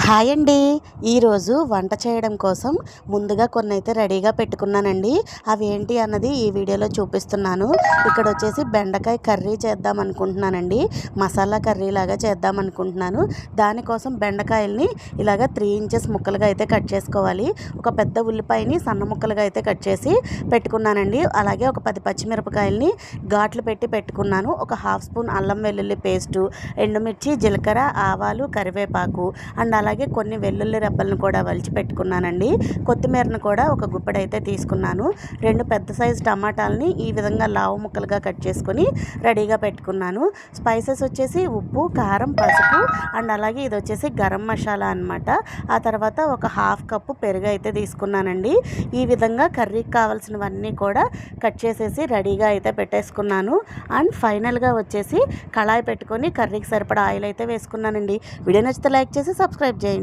Hi అండి. ఈరోజు వంట చేయడం కోసం ముందుగా కొన్ని అయితే రెడీగా పెట్టుకున్నానండి. అవి ఏంటి అన్నది ఈ వీడియోలో చూపిస్తున్నాను. ఇక్కడ వచ్చేసి బెండకాయ కర్రీ చేద్దాం అనుకుంటున్నానండి. మసాలా కర్రీ లాగా చేద్దాం అనుకుంటున్నాను. దానికోసం బెండకాయల్ని ఇలాగ 3 ఇంచెస్ ముక్కలుగా అయితే కట్ చేసుకోవాలి. ఒక పెద్ద ఉల్లిపాయని సన్న ముక్కలుగా అయితే కట్ చేసి పెట్టుకున్నానండి. అలాగే ఒక 10 పచ్చిమిరపకాయల్ని ఘాట్లు పెట్టి పెట్టుకున్నాను. ఒక హాఫ్ స్పూన్ అల్లం వెల్లుల్లి పేస్టు, ఎండుమిర్చి, జీలకర్ర, ఆవాలు, కరివేపాకు అండ్ అలాగే కొన్ని వెల్లుల్లి రెబ్బలను కూడా వలిచి పెట్టుకున్నానండి. కొత్తిమీరను కూడా ఒక గుప్పెడైతే తీసుకున్నాను. 2 పెద్ద సైజు టమాటాలని ఈ విధంగా లావు ముక్కలుగా కట్ చేసుకొని రెడీగా పెట్టుకున్నాను. స్పైసెస్ వచ్చేసి ఉప్పు, కారం, పసుపు అండ్ అలాగే ఇది వచ్చేసి గరం మసాలా అనమాట. ఆ తర్వాత ఒక హాఫ్ కప్పు పెరుగు అయితే తీసుకున్నానండి. ఈ విధంగా కర్రీకి కావాల్సినవన్నీ కూడా కట్ చేసేసి రెడీగా అయితే పెట్టేసుకున్నాను. అండ్ ఫైనల్గా వచ్చేసి కళాయి పెట్టుకొని కర్రీకి సరిపడా ఆయిల్ అయితే వేసుకున్నానండి. వీడియో నచ్చితే లైక్ చేసి సబ్స్క్రైబ్ చేయండి.